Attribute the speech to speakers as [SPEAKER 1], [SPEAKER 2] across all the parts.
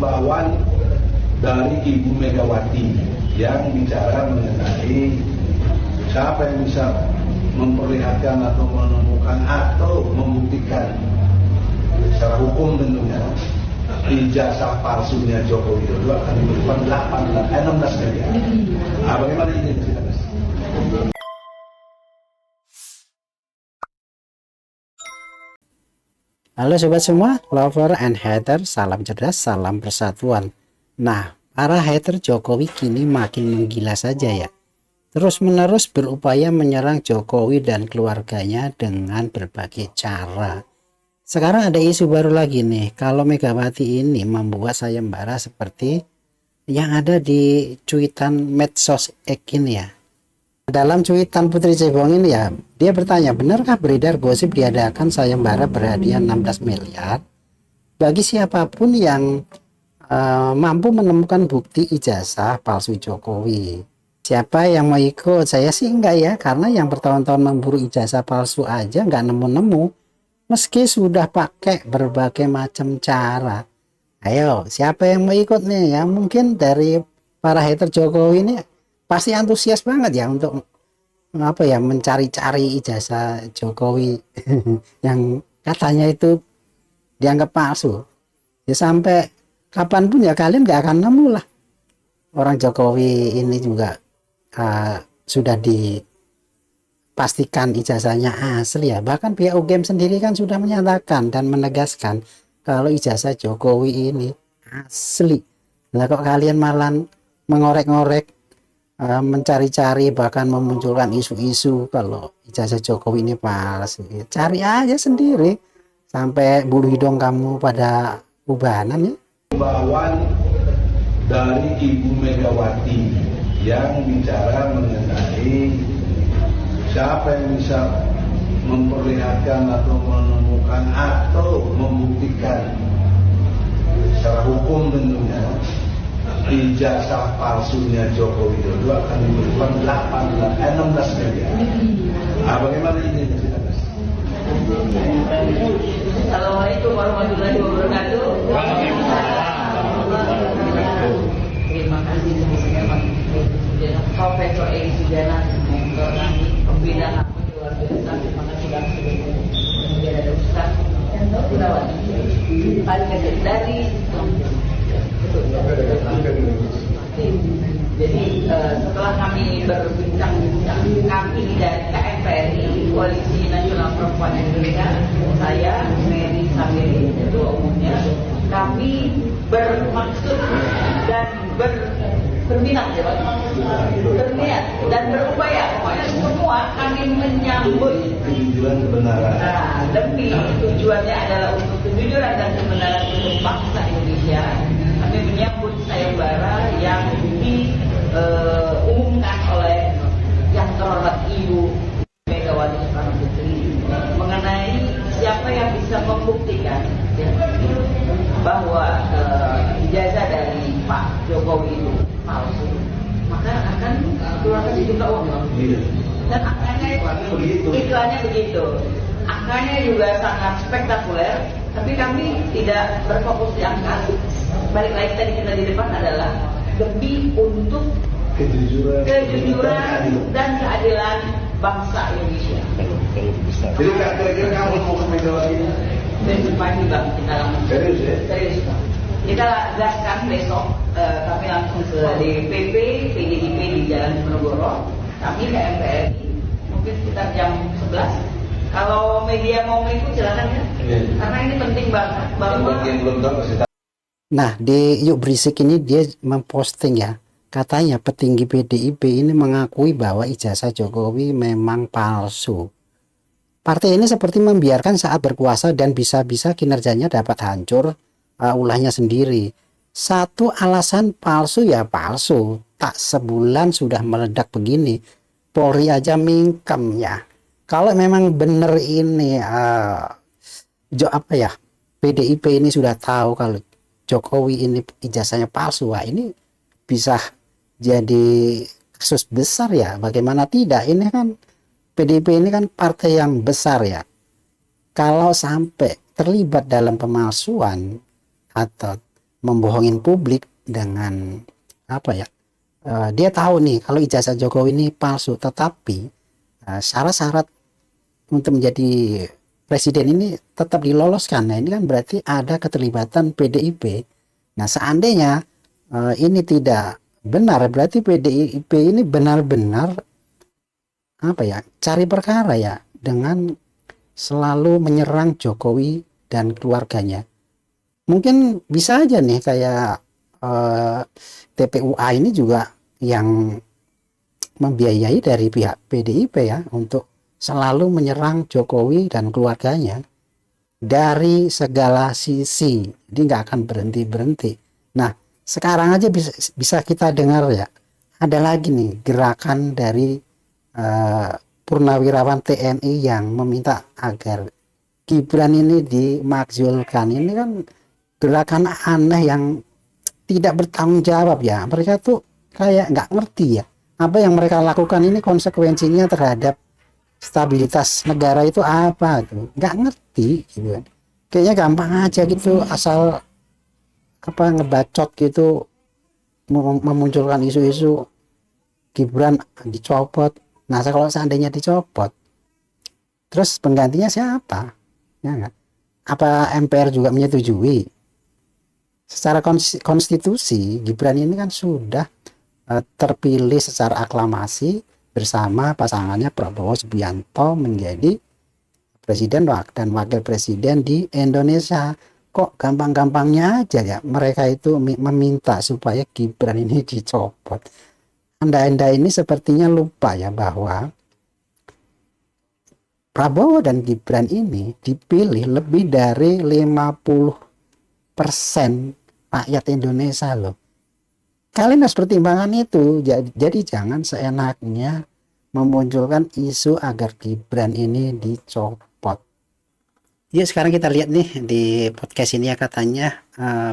[SPEAKER 1] himbauan dari Ibu Megawati yang bicara mengenai siapa yang bisa memperlihatkan atau menemukan atau membuktikan secara hukum tentunya ijazah palsunya Joko Widodo akan diberikan 16 miliar. Nah, bagaimana ini cerita?
[SPEAKER 2] Halo sobat semua, lover and hater, salam cerdas, salam persatuan. Nah, para hater Jokowi kini makin menggila saja ya. Terus-menerus berupaya menyerang Jokowi dan keluarganya dengan berbagai cara. Sekarang ada isu baru lagi nih, kalau Megawati ini membuat sayembara seperti yang ada di cuitan medsos X ini ya. Dalam cuitan Putri Cebong ini ya, dia bertanya, benarkah beredar gosip diadakan sayembara berhadiah 16 miliar bagi siapapun yang mampu menemukan bukti ijazah palsu Jokowi. Siapa yang mau ikut? Saya sih enggak ya, karena yang bertahun-tahun memburu ijazah palsu aja enggak nemu-nemu, meski sudah pakai berbagai macam cara. Ayo, siapa yang mau ikut nih? Ya mungkin dari para hater Jokowi ini pasti antusias banget ya untuk apa ya, mencari-cari ijazah Jokowi yang katanya itu dianggap palsu. Ya sampai kapanpun ya kalian nggak akan nemu lah. Orang Jokowi ini juga sudah dipastikan ijazahnya asli ya. Bahkan pihak UGM sendiri kan sudah menyatakan dan menegaskan kalau ijazah Jokowi ini asli. Lah kok kalian malah mengorek-ngorek, mencari-cari, bahkan memunculkan isu-isu kalau ijazah Jokowi ini palsu. Cari aja sendiri sampai bulu hidung kamu pada ubanan ya.
[SPEAKER 1] Himbauan dari Ibu Megawati yang bicara mengenai siapa yang bisa memperlihatkan atau menemukan atau membuktikan secara hukum tentunya ijazah palsunya Joko Widodo akan diberikan 16 miliar. Nah, bagaimana ini cerita?
[SPEAKER 3] Assalamualaikum warahmatullahi wabarakatuh. Terima kasih sebesar Profesor Edi Sujana, pembina HAM luar biasa. Terima kasih banget kemudian ada Ustaz Gunawan paling kecil dari. Jadi setelah kami berbincang-bincang, kami dari KMPRI, Koalisi Nasional Perempuan Indonesia, saya Mary Samiri, ketua umumnya, kami bermaksud dan berminat dan berupaya, pokoknya semua kami menyambut
[SPEAKER 1] kejujuran kebenaran.
[SPEAKER 3] Nah, demi tujuannya adalah untuk kejujuran dan kebenaran untuk bangsa Indonesia. Kami menyambut sayembara yang diumumkan oleh yang terhormat Ibu Megawati Soekarno Putri mengenai siapa yang bisa membuktikan ya, bahwa ijazah dari Pak Jokowi itu palsu, maka akan keluarkan sejumlah uang. Dan angkanya iklannya begitu. Angkanya juga sangat spektakuler, tapi kami tidak berfokus di angka. Balik lagi tadi kita di depan adalah demi untuk kejujuran dan keadilan bangsa Indonesia.
[SPEAKER 1] Jadi kira-kira kamu mau ke Megawati ini?
[SPEAKER 3] Besok pagi bang kita langsung.
[SPEAKER 1] Serius ya?
[SPEAKER 3] Serius bang. Kita gaskan besok, kami langsung ke DPP PDIP di Jalan Diponegoro. Kami ke MPRI mungkin sekitar jam 11. Kalau media mau mengikut silakan ya. Karena ini penting banget bahwa
[SPEAKER 2] Nah, di Yuk Berisik ini dia memposting ya, katanya petinggi PDIP ini mengakui bahwa ijazah Jokowi memang palsu. Partai ini seperti membiarkan saat berkuasa dan bisa-bisa kinerjanya dapat hancur ulahnya sendiri. Satu alasan palsu ya palsu, tak sebulan sudah meledak begini. Polri aja mingkem ya. Kalau memang benar ini PDIP ini sudah tahu kalau Jokowi ini ijazahnya palsu, wah ini bisa jadi kasus besar ya. Bagaimana tidak, ini kan PDIP ini kan partai yang besar ya. Kalau sampai terlibat dalam pemalsuan atau membohongin publik dengan apa ya? Dia tahu nih kalau ijazah Jokowi ini palsu, tetapi syarat-syarat untuk menjadi presiden ini tetap diloloskan. Nah, ini kan berarti ada keterlibatan PDIP. Nah, seandainya ini tidak benar, berarti PDIP ini benar-benar apa ya, cari perkara ya, dengan selalu menyerang Jokowi dan keluarganya. Mungkin bisa aja nih kayak TPUA ini juga yang membiayai dari pihak PDIP ya, untuk selalu menyerang Jokowi dan keluarganya dari segala sisi. Jadi nggak akan berhenti-berhenti. Nah, sekarang aja bisa kita dengar ya, ada lagi nih gerakan dari purnawirawan TNI yang meminta agar Gibran ini dimakzulkan. Ini kan gerakan aneh yang tidak bertanggung jawab ya. Mereka tuh kayak nggak ngerti ya apa yang mereka lakukan ini konsekuensinya terhadap stabilitas negara itu apa tuh, nggak ngerti gitu kan. Kayaknya gampang aja gitu, asal apa ngebacot gitu, memunculkan isu-isu Gibran dicopot. Nah, kalau seandainya dicopot, terus penggantinya siapa? Ya nggak? Apa MPR juga menyetujui? Secara konstitusi, Gibran ini kan sudah terpilih secara aklamasi bersama pasangannya Prabowo Subianto menjadi presiden dan wakil presiden di Indonesia. Kok gampang-gampangnya aja ya mereka itu meminta supaya Gibran ini dicopot. Anda ini sepertinya lupa ya bahwa Prabowo dan Gibran ini dipilih lebih dari 50% rakyat Indonesia loh. Kalian harus pertimbangkan itu. Jadi jangan seenaknya memunculkan isu agar Gibran ini dicopot. Ya, sekarang kita lihat nih di podcast ini ya, katanya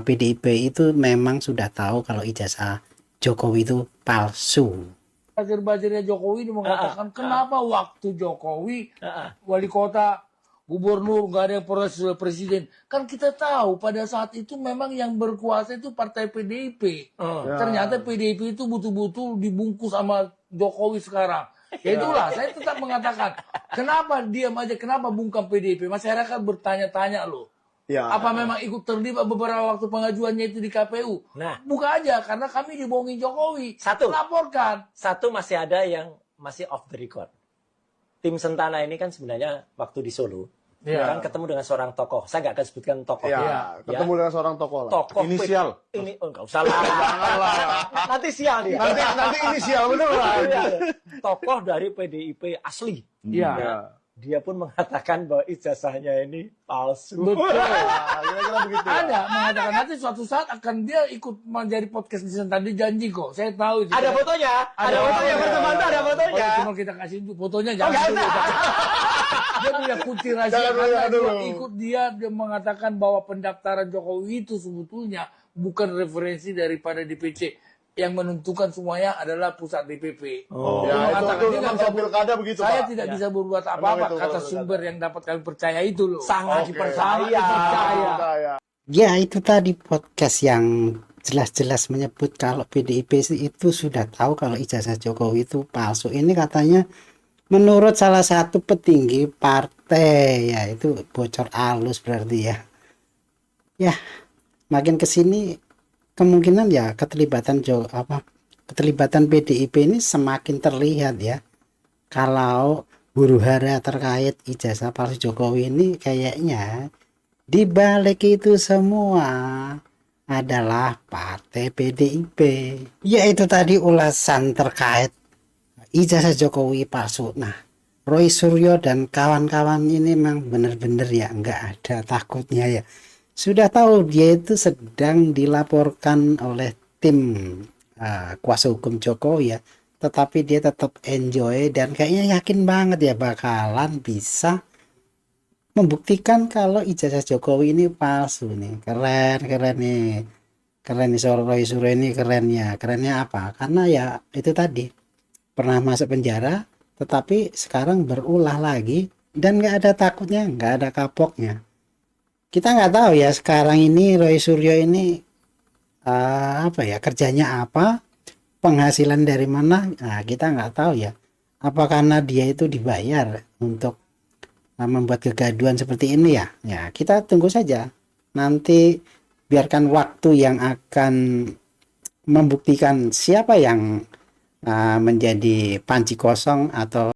[SPEAKER 2] PDIP itu memang sudah tahu kalau ijazah Jokowi itu palsu.
[SPEAKER 4] Buzzer-buzzernya Jokowi ini mengatakan kenapa waktu Jokowi wali kota, gubernur, nggak ada proses presiden. Kan kita tahu pada saat itu memang yang berkuasa itu partai PDIP. Ternyata PDIP itu betul-betul dibungkus sama Jokowi sekarang. Ya itulah, saya tetap mengatakan, kenapa diam aja, kenapa bungkam PDIP? Masyarakat bertanya-tanya loh.
[SPEAKER 5] Ya.
[SPEAKER 4] Apa memang ikut terlibat beberapa waktu pengajuannya itu di KPU?
[SPEAKER 5] Nah,
[SPEAKER 4] buka aja, karena kami dibohongin Jokowi.
[SPEAKER 5] Satu.
[SPEAKER 4] Laporkan.
[SPEAKER 5] Satu, masih ada yang masih off the record. Tim Sentana ini kan sebenarnya waktu di Solo, kan ketemu dengan seorang tokoh. Saya nggak akan sebutkan tokohnya.
[SPEAKER 6] Ketemu dengan seorang tokoh lah.
[SPEAKER 5] Tokoh
[SPEAKER 6] Inisial.
[SPEAKER 5] Ini nggak usah lah. Nanti sial dia.
[SPEAKER 6] Nanti inisial bener lah.
[SPEAKER 5] Tokoh dari PDIP asli.
[SPEAKER 4] Iya.
[SPEAKER 5] Dia pun mengatakan bahwa ijazahnya ini palsu.
[SPEAKER 4] Betul.
[SPEAKER 6] Kira-kira begitu.
[SPEAKER 4] Ada mengatakan nanti suatu saat akan dia ikut menjadi podcast di sana. Tadi janji kok. Saya tahu itu.
[SPEAKER 5] Ada fotonya. Ada fotonya berteman tuh, ada fotonya.
[SPEAKER 4] Oh, cuma kita kasih fotonya jangan dulu. Dia punya kunci rahasia karena dia ikut dia mengatakan bahwa pendaftaran Jokowi itu sebetulnya bukan referensi daripada DPC. Yang menentukan semuanya adalah pusat DPP.
[SPEAKER 6] Ya, itu
[SPEAKER 4] dia
[SPEAKER 6] memang
[SPEAKER 4] nggak
[SPEAKER 6] pilkada begitu,
[SPEAKER 4] saya
[SPEAKER 6] Pak.
[SPEAKER 4] tidak bisa berbuat apa-apa, kata sumber yang dapat kami percaya itu loh.
[SPEAKER 5] Sangat dipercaya.
[SPEAKER 2] Ya, itu tadi podcast yang jelas-jelas menyebut kalau PDIP itu sudah tahu kalau ijazah Jokowi itu palsu. Ini katanya menurut salah satu petinggi partai, ya itu bocor halus berarti ya. Ya, makin kesini kemungkinan ya keterlibatan PDIP ini semakin terlihat ya. Kalau huru-hara terkait ijazah palsu Jokowi ini kayaknya di balik itu semua adalah partai PDIP. Ya, itu tadi ulasan terkait ijazah Jokowi palsu. Nah, Roy Suryo dan kawan-kawan ini memang benar-benar ya nggak ada takutnya ya. Sudah tahu dia itu sedang dilaporkan oleh tim kuasa hukum Jokowi ya, tetapi dia tetap enjoy dan kayaknya yakin banget ya bakalan bisa membuktikan kalau ijazah Jokowi ini palsu nih. Keren nih Roy Suryo ini kerennya apa? Karena ya itu tadi pernah masuk penjara tetapi sekarang berulah lagi dan nggak ada takutnya, nggak ada kapoknya. Kita nggak tahu ya sekarang ini Roy Suryo ini apa ya, kerjanya apa, penghasilan dari mana. Nah, kita nggak tahu ya. Apa karena dia itu dibayar untuk membuat kegaduhan seperti ini ya? Ya, kita tunggu saja. Nanti biarkan waktu yang akan membuktikan siapa yang menjadi panci kosong atau